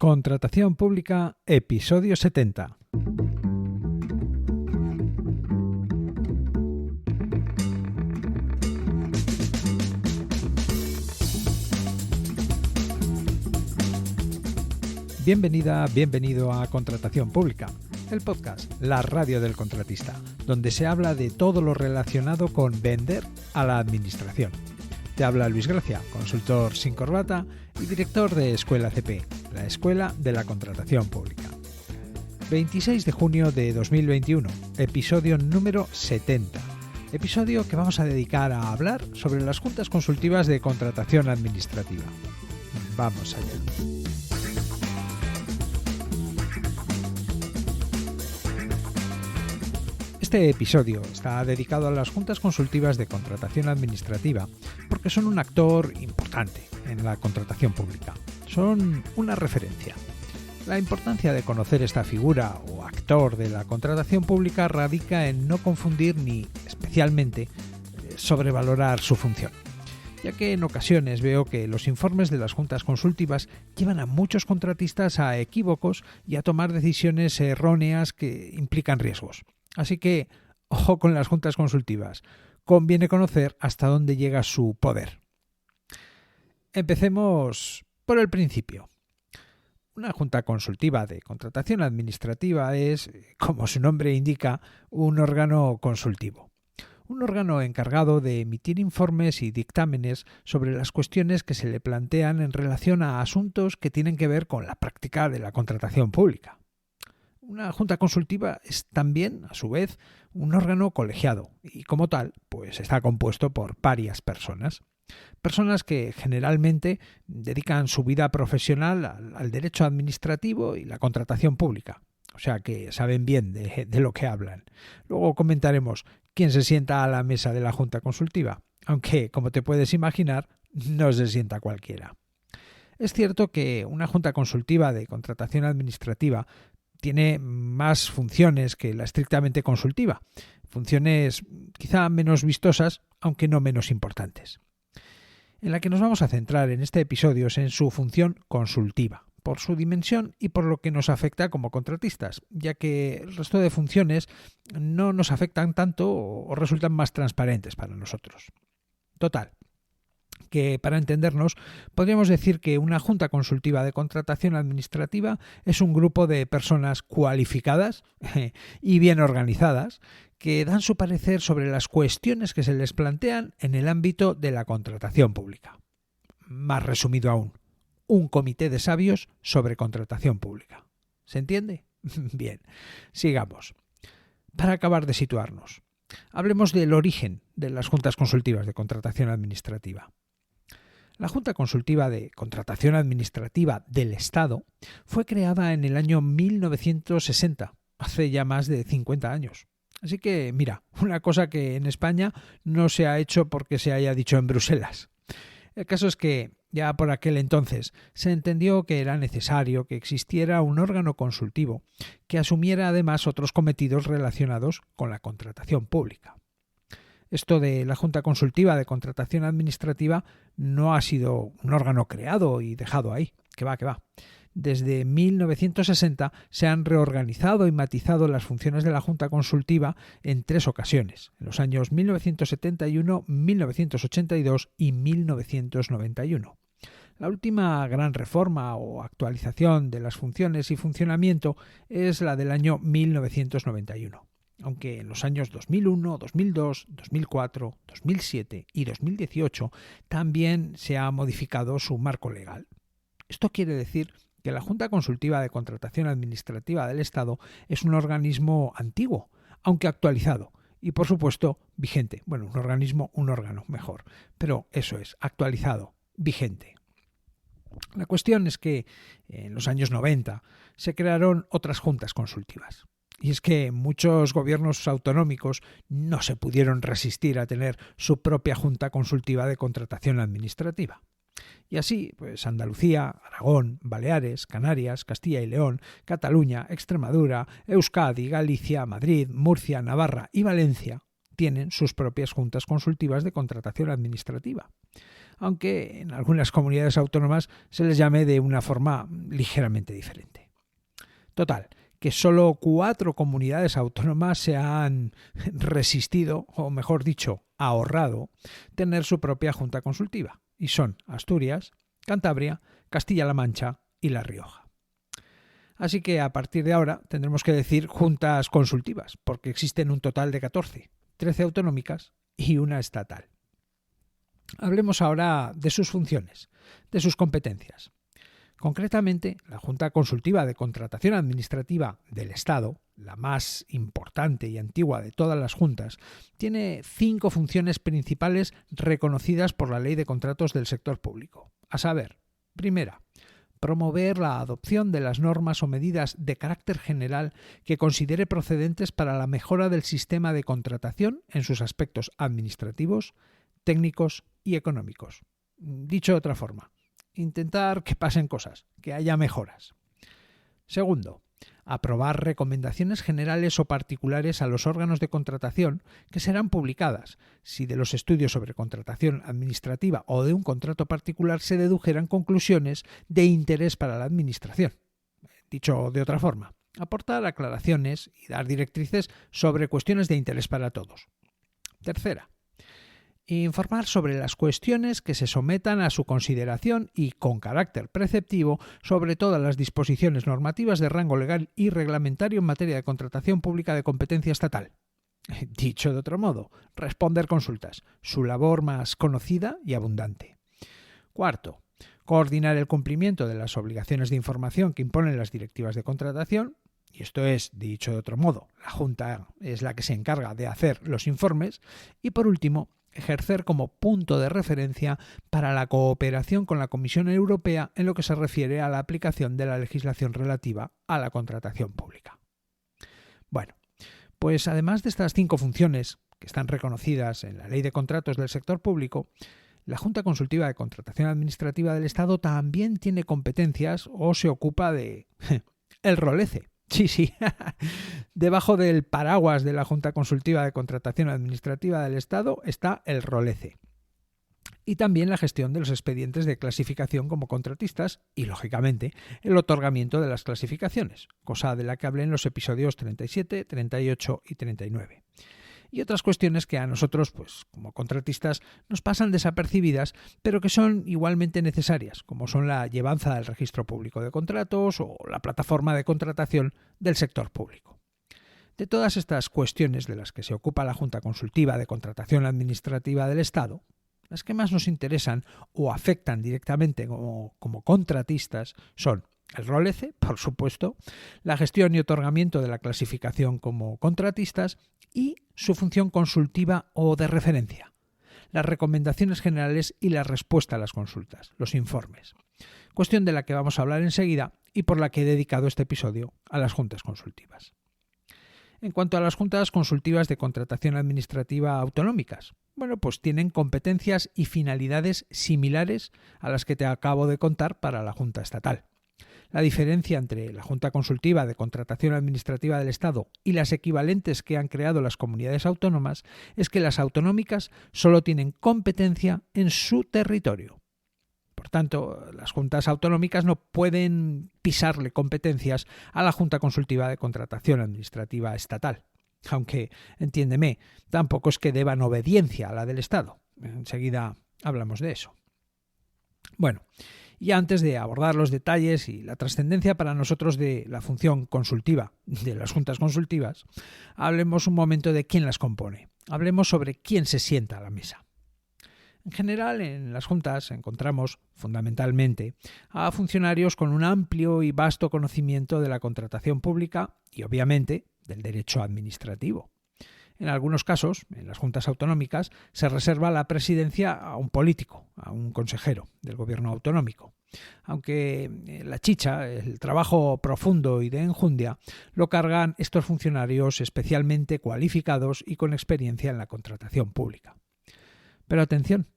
Contratación pública, episodio 70. Bienvenida, bienvenido a Contratación Pública, el podcast, la radio del contratista, donde se habla de todo lo relacionado con vender a la administración. Te habla Luis Gracia, consultor sin corbata y director de Escuela CP, la Escuela de la Contratación Pública. 26 de junio de 2021, episodio número 70. Episodio que vamos a dedicar a hablar sobre las juntas consultivas de contratación administrativa. Vamos allá. Este episodio está dedicado a las juntas consultivas de contratación administrativa porque son un actor importante en la contratación pública. Son una referencia. La importancia de conocer esta figura o actor de la contratación pública radica en no confundir ni, especialmente, sobrevalorar su función, ya que en ocasiones veo que los informes de las juntas consultivas llevan a muchos contratistas a equívocos y a tomar decisiones erróneas que implican riesgos. Así que, ojo con las juntas consultivas. Conviene conocer hasta dónde llega su poder. Empecemos por el principio. Una junta consultiva de contratación administrativa es, como su nombre indica, un órgano consultivo. Un órgano encargado de emitir informes y dictámenes sobre las cuestiones que se le plantean en relación a asuntos que tienen que ver con la práctica de la contratación pública. Una junta consultiva es también, a su vez, un órgano colegiado y, como tal, pues está compuesto por varias personas. Personas que generalmente dedican su vida profesional al derecho administrativo y la contratación pública. O sea que saben bien de lo que hablan. Luego comentaremos quién se sienta a la mesa de la junta consultiva, aunque, como te puedes imaginar, no se sienta cualquiera. Es cierto que una junta consultiva de contratación administrativa tiene más funciones que la estrictamente consultiva, funciones quizá menos vistosas, aunque no menos importantes. En la que nos vamos a centrar en este episodio es en su función consultiva, por su dimensión y por lo que nos afecta como contratistas, ya que el resto de funciones no nos afectan tanto o resultan más transparentes para nosotros. Total, que para entendernos podríamos decir que una junta consultiva de contratación administrativa es un grupo de personas cualificadas y bien organizadas que dan su parecer sobre las cuestiones que se les plantean en el ámbito de la contratación pública. Más resumido aún, un comité de sabios sobre contratación pública. ¿Se entiende? Bien, sigamos. Para acabar de situarnos, hablemos del origen de las juntas consultivas de contratación administrativa. La Junta Consultiva de Contratación Administrativa del Estado fue creada en el año 1960, hace ya más de 50 años. Así que, mira, una cosa que en España no se ha hecho porque se haya dicho en Bruselas. El caso es que, ya por aquel entonces, se entendió que era necesario que existiera un órgano consultivo que asumiera además otros cometidos relacionados con la contratación pública. Esto de la Junta Consultiva de Contratación Administrativa no ha sido un órgano creado y dejado ahí, que va. Desde 1960 se han reorganizado y matizado las funciones de la Junta Consultiva en 3 ocasiones, en los años 1971, 1982 y 1991. La última gran reforma o actualización de las funciones y funcionamiento es la del año 1991. Aunque en los años 2001, 2002, 2004, 2007 y 2018 también se ha modificado su marco legal. Esto quiere decir que la Junta Consultiva de Contratación Administrativa del Estado es un organismo antiguo, aunque actualizado, y por supuesto vigente. Bueno, un órgano mejor, pero eso es, actualizado, vigente. La cuestión es que en los años 90 se crearon otras juntas consultivas. Y es que muchos gobiernos autonómicos no se pudieron resistir a tener su propia Junta Consultiva de Contratación Administrativa. Y así, pues Andalucía, Aragón, Baleares, Canarias, Castilla y León, Cataluña, Extremadura, Euskadi, Galicia, Madrid, Murcia, Navarra y Valencia tienen sus propias juntas consultivas de contratación administrativa. aunque en algunas comunidades autónomas se les llame de una forma ligeramente diferente. Total, que solo 4 comunidades autónomas se han resistido, o mejor dicho, ahorrado, tener su propia junta consultiva, y son Asturias, Cantabria, Castilla-La Mancha y La Rioja. Así que a partir de ahora tendremos que decir juntas consultivas, porque existen un total de 14, 13 autonómicas y una estatal. Hablemos ahora de sus funciones, de sus competencias. Concretamente, la Junta Consultiva de Contratación Administrativa del Estado, la más importante y antigua de todas las juntas, tiene 5 funciones principales reconocidas por la Ley de Contratos del Sector Público. A saber, primera, promover la adopción de las normas o medidas de carácter general que considere procedentes para la mejora del sistema de contratación en sus aspectos administrativos, técnicos y económicos. Dicho de otra forma, intentar que pasen cosas, que haya mejoras. Segundo, aprobar recomendaciones generales o particulares a los órganos de contratación que serán publicadas si de los estudios sobre contratación administrativa o de un contrato particular se dedujeran conclusiones de interés para la Administración. Dicho de otra forma, aportar aclaraciones y dar directrices sobre cuestiones de interés para todos. Tercera, informar sobre las cuestiones que se sometan a su consideración y, con carácter preceptivo, sobre todas las disposiciones normativas de rango legal y reglamentario en materia de contratación pública de competencia estatal. Dicho de otro modo, responder consultas, su labor más conocida y abundante. Cuarto, coordinar el cumplimiento de las obligaciones de información que imponen las directivas de contratación. Y esto es, dicho de otro modo, la Junta es la que se encarga de hacer los informes. Y por último, ejercer como punto de referencia para la cooperación con la Comisión Europea en lo que se refiere a la aplicación de la legislación relativa a la contratación pública. Bueno, pues además de estas 5 funciones que están reconocidas en la Ley de Contratos del Sector Público, la Junta Consultiva de Contratación Administrativa del Estado también tiene competencias o se ocupa de el rolece. Sí. Debajo del paraguas de la Junta Consultiva de Contratación Administrativa del Estado está el rolece. Y también la gestión de los expedientes de clasificación como contratistas y, lógicamente, el otorgamiento de las clasificaciones, cosa de la que hablé en los episodios 37, 38 y 39. Y otras cuestiones que a nosotros, pues, como contratistas, nos pasan desapercibidas, pero que son igualmente necesarias, como son la llevanza del registro público de contratos o la plataforma de contratación del sector público. De todas estas cuestiones de las que se ocupa la Junta Consultiva de Contratación Administrativa del Estado, las que más nos interesan o afectan directamente como contratistas son el rolece, por supuesto, la gestión y otorgamiento de la clasificación como contratistas y su función consultiva o de referencia, las recomendaciones generales y la respuesta a las consultas, los informes. Cuestión de la que vamos a hablar enseguida y por la que he dedicado este episodio a las juntas consultivas. En cuanto a las juntas consultivas de contratación administrativa autonómicas, bueno, pues tienen competencias y finalidades similares a las que te acabo de contar para la Junta Estatal. La diferencia entre la Junta Consultiva de Contratación Administrativa del Estado y las equivalentes que han creado las comunidades autónomas es que las autonómicas solo tienen competencia en su territorio. Por tanto, las juntas autonómicas no pueden pisarle competencias a la Junta Consultiva de Contratación Administrativa Estatal. Aunque, entiéndeme, tampoco es que deban obediencia a la del Estado. Enseguida hablamos de eso. Bueno, y antes de abordar los detalles y la trascendencia para nosotros de la función consultiva de las juntas consultivas, hablemos un momento de quién las compone. Hablemos sobre quién se sienta a la mesa. En general, en las juntas encontramos, fundamentalmente, a funcionarios con un amplio y vasto conocimiento de la contratación pública y, obviamente, del derecho administrativo. En algunos casos, en las juntas autonómicas, se reserva la presidencia a un político, a un consejero del gobierno autonómico. Aunque la chicha, el trabajo profundo y de enjundia, lo cargan estos funcionarios especialmente cualificados y con experiencia en la contratación pública. Pero atención,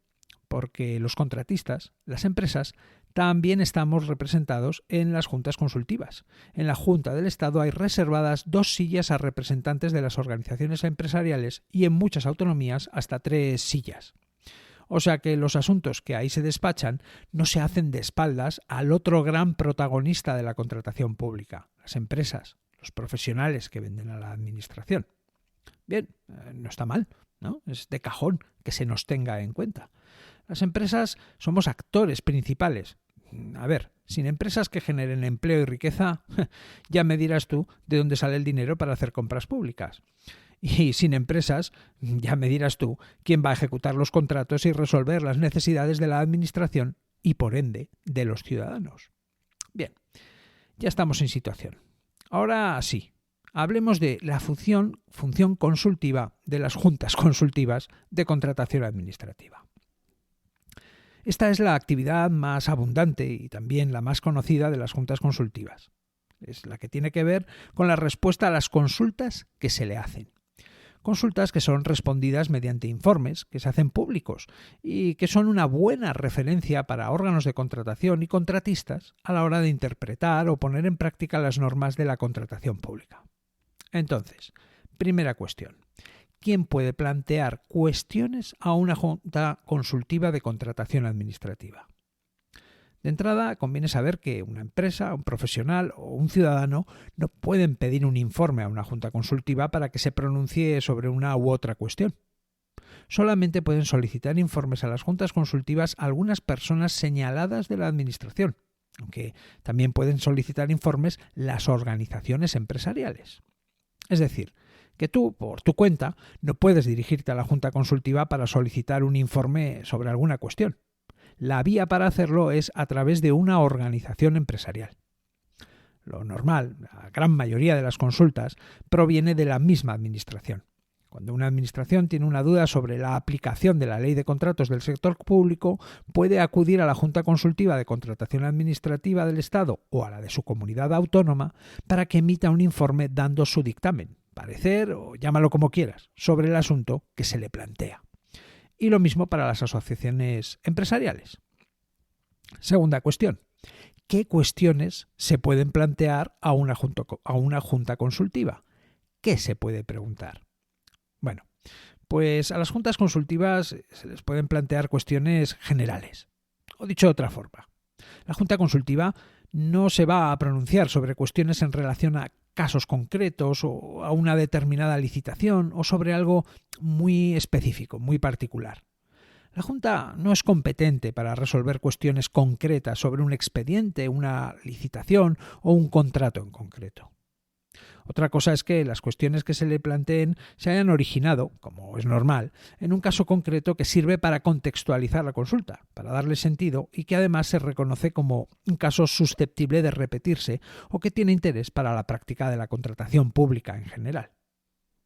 porque los contratistas, las empresas, también estamos representados en las juntas consultivas. En la Junta del Estado hay reservadas 2 sillas a representantes de las organizaciones empresariales y en muchas autonomías hasta 3 sillas. O sea que los asuntos que ahí se despachan no se hacen de espaldas al otro gran protagonista de la contratación pública, las empresas, los profesionales que venden a la administración. Bien, no está mal, ¿no? Es de cajón que se nos tenga en cuenta. Las empresas somos actores principales. A ver, sin empresas que generen empleo y riqueza, ya me dirás tú de dónde sale el dinero para hacer compras públicas. Y sin empresas, ya me dirás tú quién va a ejecutar los contratos y resolver las necesidades de la administración y, por ende, de los ciudadanos. Bien, ya estamos en situación. Ahora sí, hablemos de la función consultiva de las juntas consultivas de contratación administrativa. Esta es la actividad más abundante y también la más conocida de las juntas consultivas. Es la que tiene que ver con la respuesta a las consultas que se le hacen. Consultas que son respondidas mediante informes que se hacen públicos y que son una buena referencia para órganos de contratación y contratistas a la hora de interpretar o poner en práctica las normas de la contratación pública. Entonces, primera cuestión. ¿Quién puede plantear cuestiones a una junta consultiva de contratación administrativa? De entrada, conviene saber que una empresa, un profesional o un ciudadano no pueden pedir un informe a una junta consultiva para que se pronuncie sobre una u otra cuestión. Solamente pueden solicitar informes a las juntas consultivas algunas personas señaladas de la administración, aunque también pueden solicitar informes las organizaciones empresariales. Es decir, que tú, por tu cuenta, no puedes dirigirte a la junta consultiva para solicitar un informe sobre alguna cuestión. La vía para hacerlo es a través de una organización empresarial. Lo normal, la gran mayoría de las consultas, proviene de la misma administración. Cuando una administración tiene una duda sobre la aplicación de la ley de contratos del sector público, puede acudir a la Junta Consultiva de Contratación Administrativa del Estado o a la de su comunidad autónoma para que emita un informe dando su dictamen, parecer o llámalo como quieras, sobre el asunto que se le plantea. Y lo mismo para las asociaciones empresariales. Segunda cuestión. ¿Qué cuestiones se pueden plantear a una junta consultiva? ¿Qué se puede preguntar? Bueno, pues a las juntas consultivas se les pueden plantear cuestiones generales. O dicho de otra forma, la junta consultiva no se va a pronunciar sobre cuestiones en relación a casos concretos o a una determinada licitación o sobre algo muy específico, muy particular. La Junta no es competente para resolver cuestiones concretas sobre un expediente, una licitación o un contrato en concreto. Otra cosa es que las cuestiones que se le planteen se hayan originado, como es normal, en un caso concreto que sirve para contextualizar la consulta, para darle sentido y que además se reconoce como un caso susceptible de repetirse o que tiene interés para la práctica de la contratación pública en general.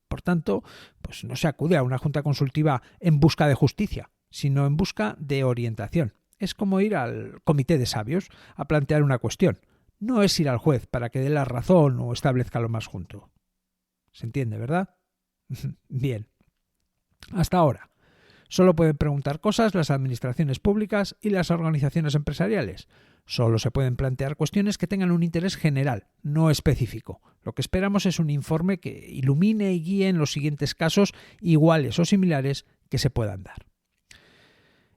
Por tanto, pues no se acude a una junta consultiva en busca de justicia, sino en busca de orientación. Es como ir al comité de sabios a plantear una cuestión. No es ir al juez para que dé la razón o establezca lo más junto. ¿Se entiende, verdad? Bien. Hasta ahora, solo pueden preguntar cosas las administraciones públicas y las organizaciones empresariales. Solo se pueden plantear cuestiones que tengan un interés general, no específico. Lo que esperamos es un informe que ilumine y guíe en los siguientes casos iguales o similares que se puedan dar.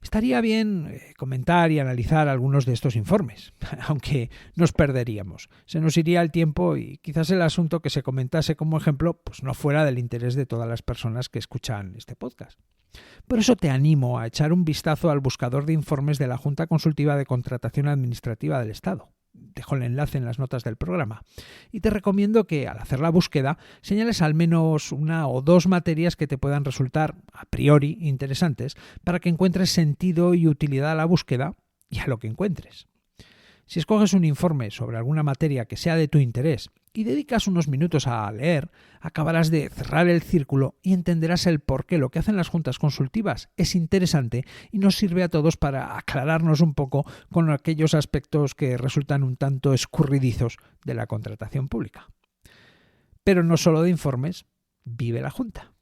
Estaría bien comentar y analizar algunos de estos informes, aunque nos perderíamos. Se nos iría el tiempo y quizás el asunto que se comentase como ejemplo pues no fuera del interés de todas las personas que escuchan este podcast. Por eso te animo a echar un vistazo al buscador de informes de la Junta Consultiva de Contratación Administrativa del Estado. Dejo el enlace en las notas del programa. Y te recomiendo que al hacer la búsqueda señales al menos una o dos materias que te puedan resultar a priori interesantes para que encuentres sentido y utilidad a la búsqueda y a lo que encuentres. Si escoges un informe sobre alguna materia que sea de tu interés y dedicas unos minutos a leer, acabarás de cerrar el círculo y entenderás el por qué lo que hacen las juntas consultivas es interesante y nos sirve a todos para aclararnos un poco con aquellos aspectos que resultan un tanto escurridizos de la contratación pública. Pero no solo de informes vive la Junta.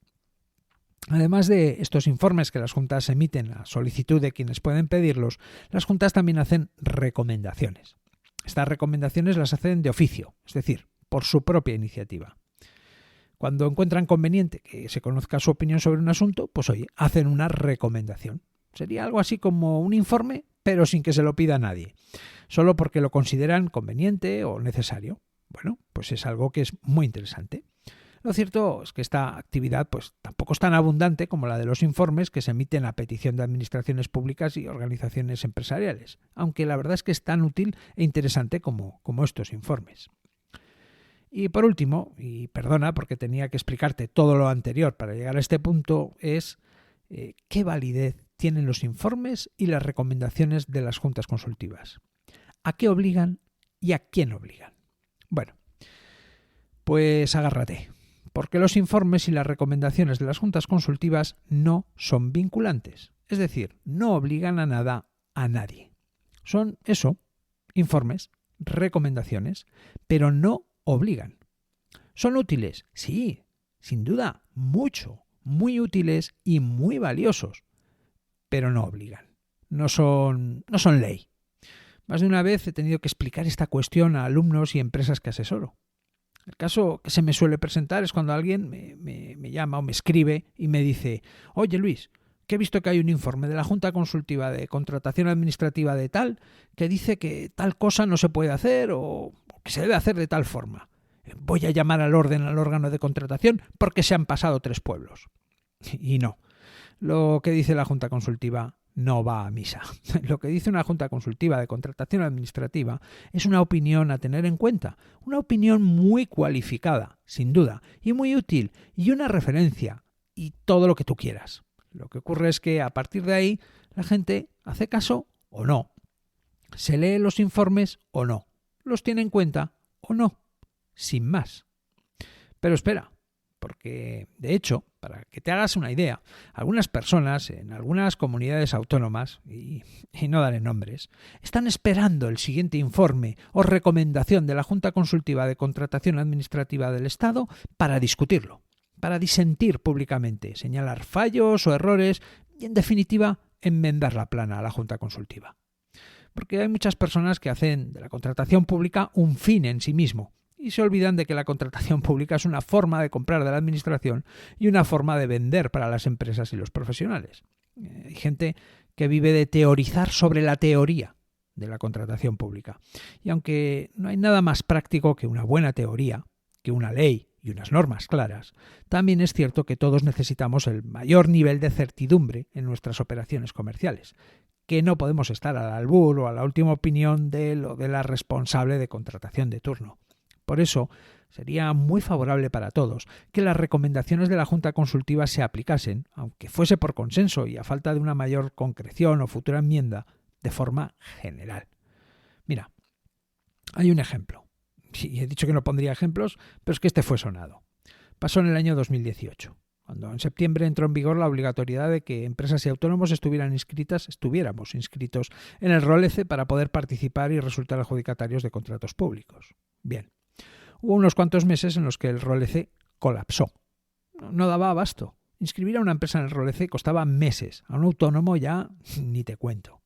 Además de estos informes que las juntas emiten a solicitud de quienes pueden pedirlos, las juntas también hacen recomendaciones. Estas recomendaciones las hacen de oficio, es decir, por su propia iniciativa. Cuando encuentran conveniente que se conozca su opinión sobre un asunto, pues oye, hacen una recomendación. Sería algo así como un informe, pero sin que se lo pida a nadie, solo porque lo consideran conveniente o necesario. Bueno, pues es algo que es muy interesante. Lo cierto es que esta actividad pues tampoco es tan abundante como la de los informes que se emiten a petición de administraciones públicas y organizaciones empresariales, aunque la verdad es que es tan útil e interesante como estos informes. Y por último, y perdona porque tenía que explicarte todo lo anterior para llegar a este punto, es qué validez tienen los informes y las recomendaciones de las juntas consultivas. ¿A qué obligan y a quién obligan? Bueno, pues agárrate, porque los informes y las recomendaciones de las juntas consultivas no son vinculantes, es decir, no obligan a nada a nadie. Son eso, informes, recomendaciones, pero no obligan. ¿Son útiles? Sí, sin duda, mucho, muy útiles y muy valiosos, pero no obligan. No son ley. Más de una vez he tenido que explicar esta cuestión a alumnos y empresas que asesoro. El caso que se me suele presentar es cuando alguien me llama o me escribe y me dice: oye Luis, que he visto que hay un informe de la Junta Consultiva de Contratación Administrativa de tal que dice que tal cosa no se puede hacer o que se debe hacer de tal forma. Voy a llamar al órgano de contratación porque se han pasado 3 pueblos. Y no, lo que dice la Junta Consultiva no va a misa. Lo que dice una Junta Consultiva de Contratación Administrativa es una opinión a tener en cuenta, una opinión muy cualificada, sin duda, y muy útil, y una referencia, y todo lo que tú quieras. Lo que ocurre es que a partir de ahí la gente hace caso o no, se lee los informes o no, los tiene en cuenta o no, sin más. Pero espera, porque, de hecho, para que te hagas una idea, algunas personas en algunas comunidades autónomas, y no daré nombres, están esperando el siguiente informe o recomendación de la Junta Consultiva de Contratación Administrativa del Estado para discutirlo, para disentir públicamente, señalar fallos o errores y, en definitiva, enmendar la plana a la Junta Consultiva. Porque hay muchas personas que hacen de la contratación pública un fin en sí mismo, y se olvidan de que la contratación pública es una forma de comprar de la administración y una forma de vender para las empresas y los profesionales. Hay gente que vive de teorizar sobre la teoría de la contratación pública. Y aunque no hay nada más práctico que una buena teoría, que una ley y unas normas claras, también es cierto que todos necesitamos el mayor nivel de certidumbre en nuestras operaciones comerciales, que no podemos estar al albur o a la última opinión del o de la responsable de contratación de turno. Por eso, sería muy favorable para todos que las recomendaciones de la Junta Consultiva se aplicasen, aunque fuese por consenso y a falta de una mayor concreción o futura enmienda, de forma general. Mira, hay un ejemplo. Sí, he dicho que no pondría ejemplos, pero es que este fue sonado. Pasó en el año 2018, cuando en septiembre entró en vigor la obligatoriedad de que empresas y autónomos estuviéramos inscritos en el ROLECE para poder participar y resultar adjudicatarios de contratos públicos. Bien. Hubo unos cuantos meses en los que el ROLECE colapsó. No daba abasto. Inscribir a una empresa en el ROLECE costaba meses. A un autónomo ya ni te cuento.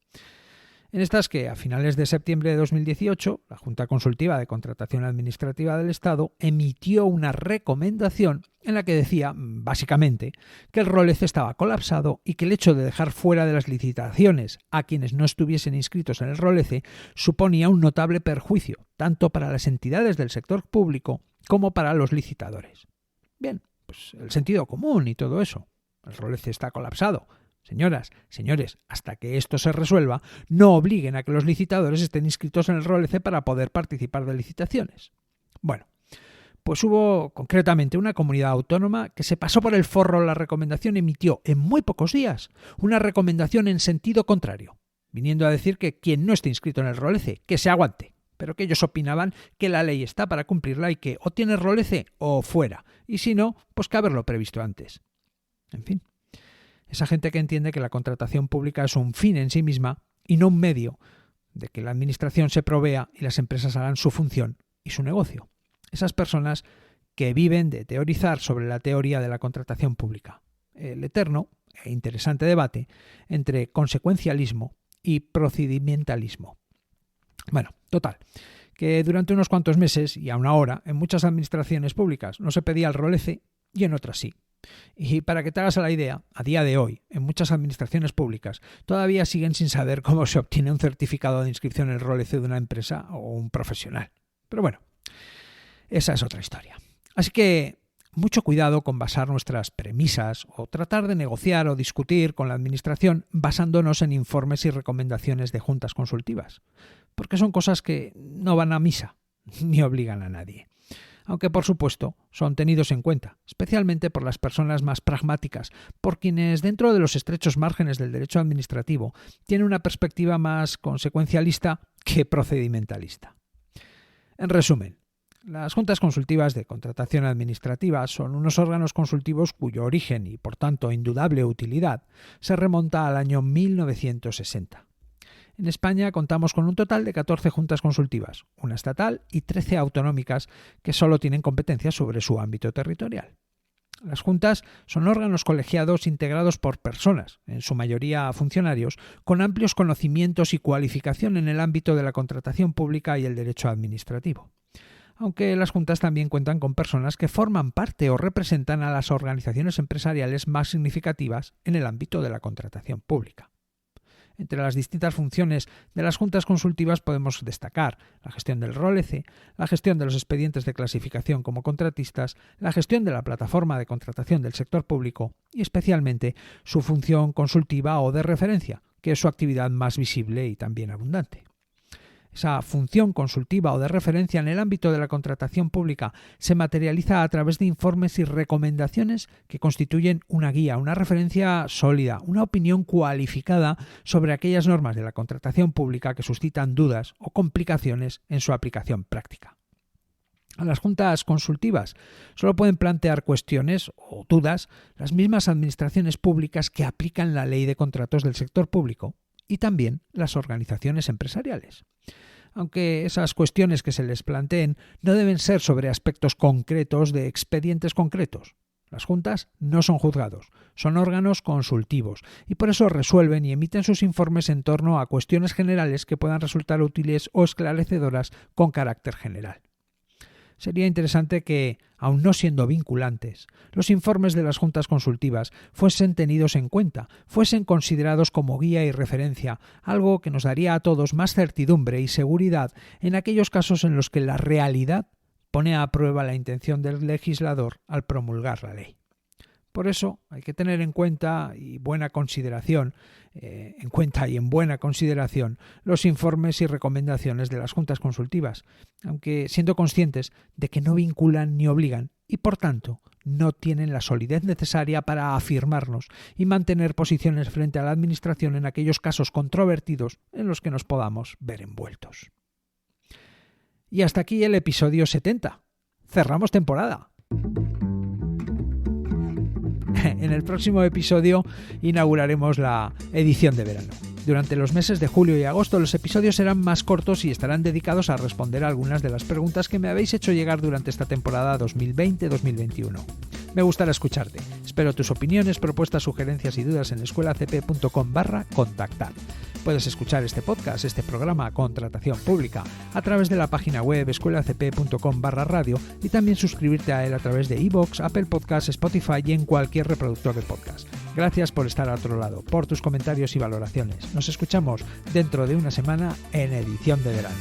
En estas que, a finales de septiembre de 2018, la Junta Consultiva de Contratación Administrativa del Estado emitió una recomendación en la que decía, básicamente, que el ROLECE estaba colapsado y que el hecho de dejar fuera de las licitaciones a quienes no estuviesen inscritos en el ROLECE suponía un notable perjuicio, tanto para las entidades del sector público como para los licitadores. Bien, pues el sentido común y todo eso. El ROLECE está colapsado. Señoras, señores, hasta que esto se resuelva, no obliguen a que los licitadores estén inscritos en el ROLECE para poder participar de licitaciones. Bueno, pues hubo concretamente una comunidad autónoma que se pasó por el forro la recomendación y emitió en muy pocos días una recomendación en sentido contrario, viniendo a decir que quien no esté inscrito en el ROLECE, que se aguante, pero que ellos opinaban que la ley está para cumplirla y que o tienes ROLECE o fuera, y si no, pues que haberlo previsto antes. En fin. Esa gente que entiende que la contratación pública es un fin en sí misma y no un medio de que la administración se provea y las empresas hagan su función y su negocio. Esas personas que viven de teorizar sobre la teoría de la contratación pública. El eterno e interesante debate entre consecuencialismo y procedimentalismo. Bueno, total, que durante unos cuantos meses y aún ahora en muchas administraciones públicas no se pedía el ROLECE y en otras sí. Y para que te hagas la idea, a día de hoy, en muchas administraciones públicas, todavía siguen sin saber cómo se obtiene un certificado de inscripción en el ROLC de una empresa o un profesional. Pero bueno, esa es otra historia. Así que mucho cuidado con basar nuestras premisas o tratar de negociar o discutir con la administración basándonos en informes y recomendaciones de juntas consultivas, porque son cosas que no van a misa ni obligan a nadie. Aunque por supuesto son tenidos en cuenta, especialmente por las personas más pragmáticas, por quienes dentro de los estrechos márgenes del derecho administrativo tienen una perspectiva más consecuencialista que procedimentalista. En resumen, las juntas consultivas de contratación administrativa son unos órganos consultivos cuyo origen y por tanto indudable utilidad se remonta al año 1960. En España contamos con un total de 14 juntas consultivas, una estatal y 13 autonómicas que solo tienen competencias sobre su ámbito territorial. Las juntas son órganos colegiados integrados por personas, en su mayoría funcionarios, con amplios conocimientos y cualificación en el ámbito de la contratación pública y el derecho administrativo. Aunque las juntas también cuentan con personas que forman parte o representan a las organizaciones empresariales más significativas en el ámbito de la contratación pública. Entre las distintas funciones de las juntas consultivas podemos destacar la gestión del ROLC, la gestión de los expedientes de clasificación como contratistas, la gestión de la plataforma de contratación del sector público y especialmente su función consultiva o de referencia, que es su actividad más visible y también abundante. Esa función consultiva o de referencia en el ámbito de la contratación pública se materializa a través de informes y recomendaciones que constituyen una guía, una referencia sólida, una opinión cualificada sobre aquellas normas de la contratación pública que suscitan dudas o complicaciones en su aplicación práctica. A las juntas consultivas solo pueden plantear cuestiones o dudas las mismas administraciones públicas que aplican la ley de contratos del sector público y también las organizaciones empresariales. Aunque esas cuestiones que se les planteen no deben ser sobre aspectos concretos de expedientes concretos. Las juntas no son juzgados, son órganos consultivos y por eso resuelven y emiten sus informes en torno a cuestiones generales que puedan resultar útiles o esclarecedoras con carácter general. Sería interesante que, aun no siendo vinculantes, los informes de las juntas consultivas fuesen tenidos en cuenta, fuesen considerados como guía y referencia, algo que nos daría a todos más certidumbre y seguridad en aquellos casos en los que la realidad pone a prueba la intención del legislador al promulgar la ley. Por eso hay que tener en cuenta y en buena consideración los informes y recomendaciones de las juntas consultivas, aunque siendo conscientes de que no vinculan ni obligan y por tanto no tienen la solidez necesaria para afirmarnos y mantener posiciones frente a la administración en aquellos casos controvertidos en los que nos podamos ver envueltos. Y hasta aquí el episodio 70. Cerramos temporada. En el próximo episodio inauguraremos la edición de verano. Durante los meses de julio y agosto los episodios serán más cortos y estarán dedicados a responder a algunas de las preguntas que me habéis hecho llegar durante esta temporada 2020-2021. Me gustará escucharte. Espero tus opiniones, propuestas, sugerencias y dudas en escuelacp.com/contactar. Puedes escuchar este podcast, este programa Contratación Pública, a través de la página web escuelacp.com/radio y también suscribirte a él a través de iVoox, Apple Podcasts, Spotify y en cualquier reproductor de podcast. Gracias por estar al otro lado, por tus comentarios y valoraciones. Nos escuchamos dentro de una semana en edición de verano.